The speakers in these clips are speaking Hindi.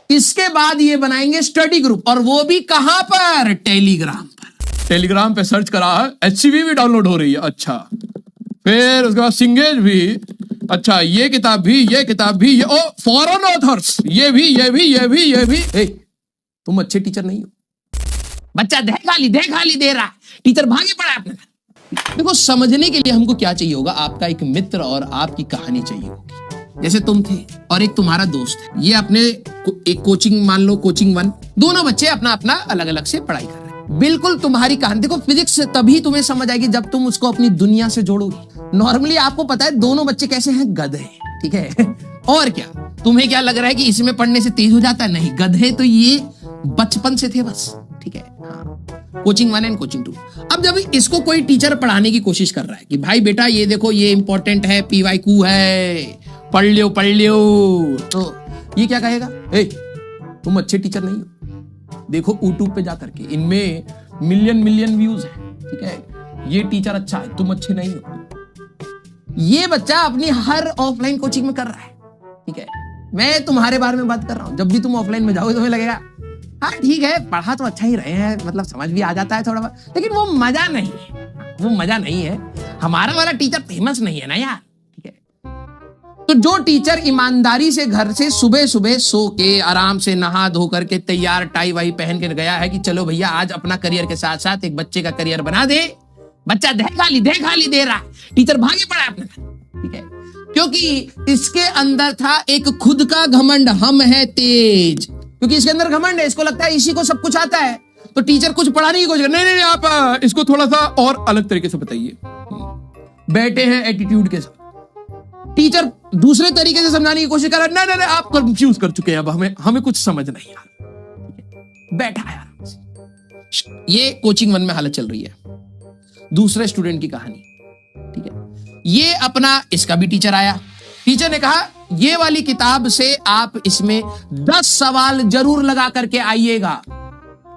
इसके बाद ये बनाएंगे स्टडी ग्रुप, और वो भी कहां पर? टेलीग्राम पर। टेलीग्राम पे सर्च करा है, HCV भी डाउनलोड हो रही है। अच्छा, फिर उसके बाद सिंगेज भी। अच्छा, ये किताब भी, ये किताब भी, ये ओ फॉरेन ऑथर्स, ये भी, ये भी, ये भी, ये भी। ए, तुम अच्छे टीचर नहीं हो। बच्चा दे खाली दे रहा है, टीचर भागे पड़ा अपने। देखो, समझने के लिए हमको क्या चाहिए होगा? आपका एक मित्र और आपकी कहानी चाहिए होगी। जैसे तुम थे और एक तुम्हारा दोस्त है, ये अपने एक कोचिंग, मान लो कोचिंग 1, दोनों बच्चे अपना अपना अलग अलग से पढ़ाई कर रहे हैं। बिल्कुल तुम्हारी कहानी। देखो, फिजिक्स तभी तुम्हें समझ आएगी जब तुम उसको अपनी दुनिया से जोड़ोगे। नॉर्मली आपको पता है दोनों बच्चे कैसे हैं? गधे, ठीक है। और क्या, तुम्हें क्या लग रहा है कि इसमें पढ़ने से तेज हो जाता है? नहीं, गधे तो ये बचपन से थे बस, ठीक है। हाँ, कोचिंग 1 एंड कोचिंग 2। अब जब इसको कोई टीचर पढ़ाने की कोशिश कर रहा है कि भाई बेटा ये देखो, ये इंपॉर्टेंट है, PYQ है, पढ़ लियो, तो ये क्या कहेगा? ए, तुम अच्छे टीचर नहीं हो। देखो यूट्यूब पे जाकर के, इनमें मिलियन व्यूज है, ठीक है। ये टीचर अच्छा है, तुम अच्छे नहीं हो। ये बच्चा अपनी हर ऑफलाइन कोचिंग में कर रहा है, ठीक है। मैं तुम्हारे बारे में बात कर रहा हूं। जब भी तुम ऑफलाइन में जाओगे तुम्हें लगेगा हाँ ठीक है, पढ़ा तो अच्छा ही रहे हैं, मतलब समझ भी आ जाता है थोड़ा बहुत, लेकिन वो मजा नहीं है, वो मजा नहीं है। हमारा वाला टीचर फेमस नहीं है ना यार, ठीक है। तो जो टीचर ईमानदारी से घर से सुबह सुबह सो के आराम से नहा धो करके तैयार टाई वाई पहन के गया है कि चलो भैया आज अपना करियर के साथ साथ एक बच्चे का करियर बना दे, बच्चा दे खाली दे रहा है, टीचर भागे पड़ा है अपने, ठीक है। क्योंकि इसके अंदर था एक खुद का घमंड, हम है तेज। क्योंकि इसके अंदर घमंड है, इसको लगता है इसी को सब कुछ आता है, तो टीचर कुछ पढ़ाने की कोशिश कर, नहीं आप इसको थोड़ा सा और अलग तरीके से बताइए। बैठे हैं एटीट्यूड के साथ, टीचर दूसरे तरीके से समझाने की कोशिश कर रहा है, नहीं आप कंफ्यूज कर चुके हैं, अब हमें कुछ समझ नहीं आ रहा। बैठा है आराम से। ये कोचिंग 1 में हालत चल रही है। दूसरे स्टूडेंट की कहानी, ठीक है। ये अपना, इसका भी टीचर आया, टीचर ने कहा ये वाली किताब से आप इसमें 10 सवाल जरूर लगा करके आइएगा।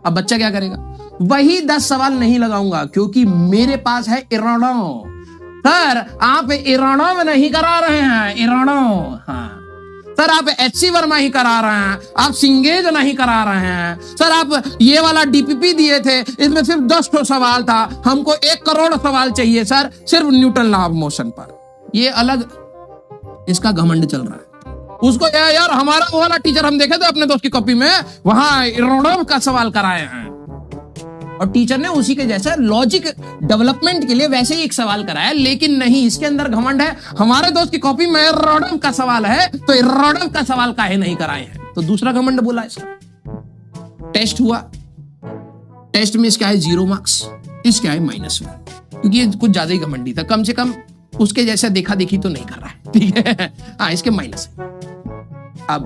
अब बच्चा क्या करेगा? वही 10 सवाल नहीं लगाऊंगा क्योंकि मेरे पास है इरानो। सर आप इरानो में नहीं करा रहे हैं, इरानो, हाँ सर आप HC वर्मा ही करा रहे हैं, आप सिंगेज नहीं करा रहे हैं। सर आप ये वाला DPP दिए थे, इसमें सिर्फ 10 सवाल था, हमको 1 करोड़ सवाल चाहिए सर, सिर्फ न्यूटन लॉ ऑफ मोशन पर। ये अलग इसका घमंड चल रहा है। उसको यार हमारा वो वाला टीचर हम देखे थे अपने दोस्त की कॉपी में, वहां इरानो का सवाल कराए हैं, और टीचर ने उसी के जैसा लॉजिक डेवलपमेंट के लिए वैसे ही एक सवाल कराया, लेकिन नहीं, इसके अंदर घमंड है, हमारे दोस्त की कॉपी में इरानो का सवाल है तो इरानो का सवाल काहे नहीं कराए हैं। तो दूसरा घमंड बोला इसका। टेस्ट हुआ, टेस्ट में इसका है 0 मार्क्स, इसका है -1, क्योंकि ये कुछ ज्यादा ही घमंडी था, कम से कम उसके जैसा देखा देखी तो नहीं कर रहा है, ठीक है। हाँ, इसके माइनस है। अब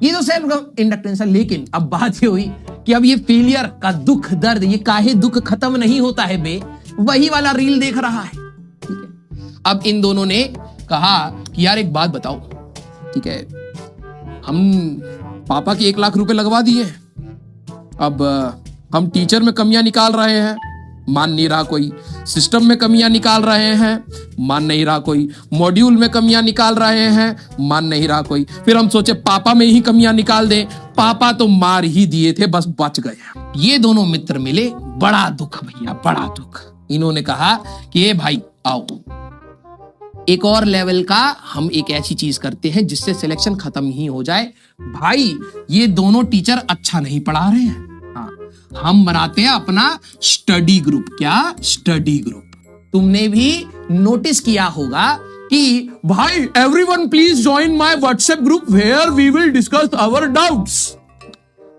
ये तो सेल्फ इंडक्टेंस है, लेकिन अब बात ये हुई कि अब ये फेलियर का दुख दर्द, ये काहे दुख खत्म नहीं होता है बे, वही वाला रील देख रहा है, ठीक है। अब इन दोनों ने कहा कि यार एक बात बताओ, ठीक है, हम पापा के 1 लाख रुपए लगवा दिए, अब हम टीचर में कमियां निकाल रहे हैं, मान नहीं रहा कोई, सिस्टम में कमियां निकाल रहे हैं, मान नहीं रहा कोई, मॉड्यूल में कमियां निकाल रहे हैं, मान नहीं रहा कोई। फिर हम सोचे पापा में ही कमियां निकाल दें, पापा तो मार ही दिए थे, बस बच गए। ये दोनों मित्र मिले, बड़ा दुख भैया, बड़ा दुख। इन्होंने कहा कि ये भाई आओ, एक और लेवल का हम एक ऐसी चीज करते हैं जिससे सिलेक्शन खत्म ही हो जाए। भाई ये दोनों टीचर अच्छा नहीं पढ़ा रहे हैं, हम बनाते हैं अपना स्टडी ग्रुप। क्या स्टडी ग्रुप? तुमने भी नोटिस किया होगा कि भाई everyone please join my WhatsApp group where we will discuss our doubts.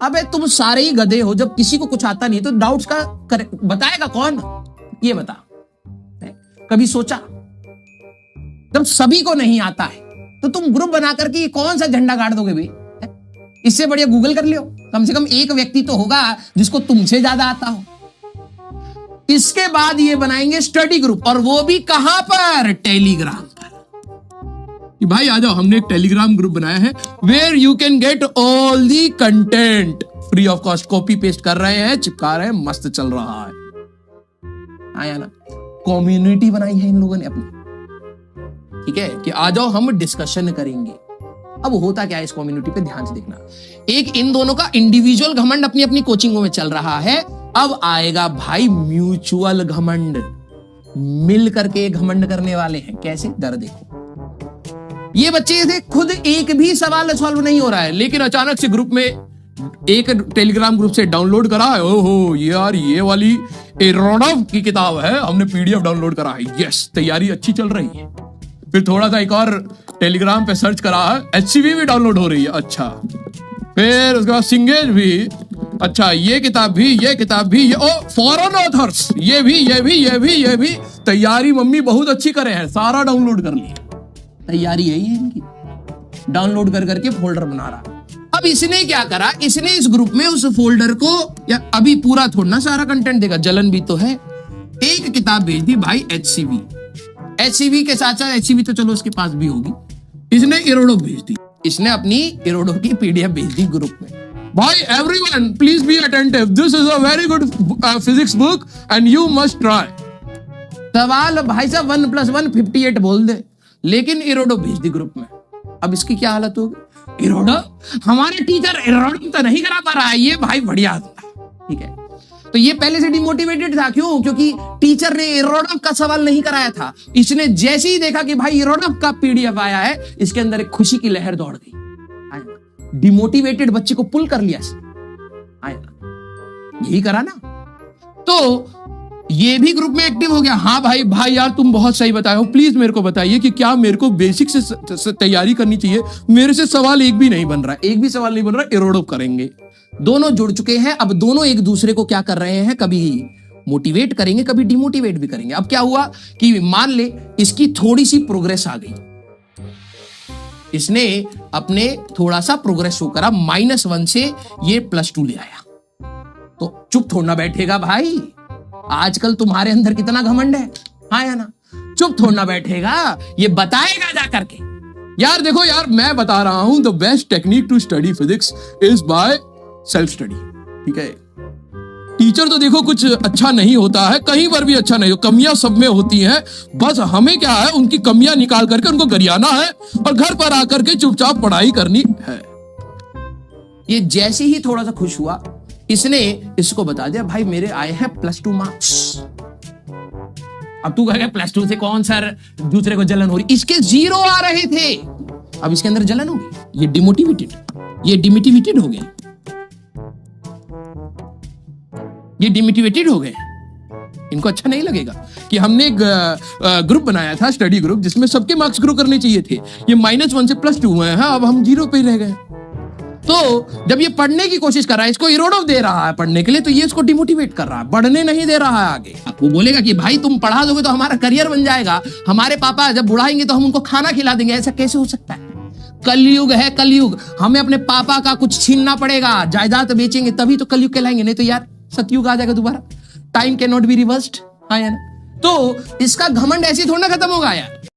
अबे तुम सारे ही गधे हो, जब किसी को कुछ आता नहीं तो डाउट्स का बताएगा कौन? ये बता, कभी सोचा? जब सभी को नहीं आता है तो तुम ग्रुप बना करके कौन सा झंडा गाड़ दोगे भाई? इससे बढ़िया गूगल कर लियो, कम से कम एक व्यक्ति तो होगा जिसको तुमसे ज्यादा आता हो। इसके बाद ये बनाएंगे स्टडी ग्रुप, और वो भी कहां पर? टेलीग्राम पर। कि भाई आ जाओ, हमने एक टेलीग्राम ग्रुप बनाया है where you can get all the content free of cost. Copy paste कर रहे हैं, चिपका रहे हैं, मस्त चल रहा है। आया ना, कम्युनिटी बनाई है इन लोगों ने अपनी, ठीक है, कि आ जाओ हम डिस्कशन करेंगे। अब होता क्या है इस कम्युनिटी पे, ध्यान से देखना। एक इन दोनों का इंडिविजुअल घमंड अपनी अपनी कोचिंगों में चल रहा है। अब आएगा भाई म्यूचुअल घमंड, मिल करके घमंड करने वाले हैं। कैसे? दर देखो। ये बच्चे थे खुद एक भी सवाल सॉल्व नहीं हो रहा है, लेकिन अचानक से ग्रुप में एक टेलीग्राम ग्रुप से डाउनलोड करा है, ओहो यार ये वाली एरोनॉव की किताब है, हमने पीडीएफ डाउनलोड करा है, यस तैयारी अच्छी चल रही है। फिर थोड़ा सा एक और टेलीग्राम पे सर्च करा है, एचसीवी भी डाउनलोड हो रही है, अच्छा। फिर उसके बाद सिंगेज भी, अच्छा ये किताब भी, ये किताब भी, ये ओ फॉरेन ऑथर्स, ये भी तैयारी मम्मी बहुत अच्छी करे हैं, सारा डाउनलोड कर लिया। तैयारी है ये इनकी, डाउनलोड कर करके फोल्डर बना रहा। अब इसने क्या करा, इसने इस ग्रुप में उस फोल्डर को, या अभी पूरा थोड़ा ना सारा कंटेंट देगा, जलन भी तो है, एक किताब भेज दी भाई एचसीवी के साथ साथ एचसीवी तो चलो उसके पास भी होगी, इसने इरोडो भेज दी, इसने अपनी इरोडो की पीडीएफ भेज दी ग्रुप में। भाई everyone please be attentive, this is a very good physics book and you must try. सवाल भाई साहब 1 + 1 58 बोल दे, लेकिन इरोडो भेज दी ग्रुप में। अब इसकी क्या हालत होगी, इरोडो हमारे टीचर इरोडो तो नहीं करा पा रहा है, ये भाई बढ़िया था, ठीक है। तो ये पहले से डिमोटिवेटेड था, क्यों? क्योंकि टीचर ने इरोडो का सवाल नहीं कराया था। इसने जैसे ही देखा कि भाई इरोडो का पीडीएफ आया है, इसके अंदर एक खुशी की लहर दौड़ गई। डिमोटिवेटेड बच्चे को पुल कर लिया, यही करा ना। तो ये भी ग्रुप में एक्टिव हो गया, हाँ भाई यार तुम बहुत सही बताए हो, प्लीज मेरे को बताइए कि क्या मेरे को बेसिक से तैयारी करनी चाहिए, मेरे से सवाल एक भी नहीं बन रहा, एक भी सवाल नहीं बन रहा, इरोडो करेंगे। दोनों जुड़ चुके हैं, अब दोनों एक दूसरे को क्या कर रहे हैं, कभी मोटिवेट करेंगे, कभी डिमोटिवेट भी करेंगे। अब क्या हुआ कि मान ले इसकी थोड़ी सी प्रोग्रेस आ गई, इसने अपने थोड़ा सा प्रोग्रेस शो करा, -1 से ये +2 ले आया, तो चुप थोड़ा बैठेगा भाई। आजकल तुम्हारे अंदर कितना घमंड है, हाँ या ना? चुप थोड़ा बैठेगा, ये बताएगा जा करके। यार देखो यार, मैं बता रहा हूं the best technique to study physics is by self study, ठीक है। टीचर तो देखो कुछ अच्छा नहीं होता है, कहीं पर भी अच्छा नहीं हो, कमियां सब में होती हैं, बस हमें क्या है उनकी कमियां निकाल करके उनको गरियाना है और घर पर आकर के चुपचाप पढ़ाई करनी है। ये जैसे ही थोड़ा सा खुश हुआ, इसने इसको बता दिया भाई मेरे आए हैं +2 मार्क्स। अब तू कहेगा +2 से कौन सर दूसरे को जलन हो रही, इसके 0 आ रहे थे, अब इसके अंदर जलन हो गई, ये डिमोटिवेटेड हो गए, ये डिमोटिवेटेड हो गए। इनको अच्छा नहीं लगेगा कि हमने एक ग्रुप बनाया था, स्टडी ग्रुप, जिसमें सबके मार्क्स ग्रो करने चाहिए थे, ये -1 से +2 हुए हैं, अब हम 0 पे रह गए। तो जब ये पढ़ने की कोशिश कर रहा है, इसको इरोडो दे रहा है पढ़ने के लिए, तो ये इसको डिमोटिवेट कर रहा है, बढ़ने नहीं दे रहा है आगे। वो बोलेगा कि भाई तुम पढ़ा दोगे तो हमारा करियर बन जाएगा, हमारे पापा जब बुढ़ाएंगे तो हम उनको खाना खिला देंगे, ऐसा कैसे हो सकता है? कलयुग है, कलयुग, हमें अपने पापा का कुछ छीनना पड़ेगा, जायदाद बेचेंगे तभी तो कलयुग कहलाएंगे, नहीं तो यार सतयुग आ जाएगा दोबारा, time can not be reversed, हाँ या ना? तो इसका घमंड ऐसे थोड़ा ना खत्म होगा यार।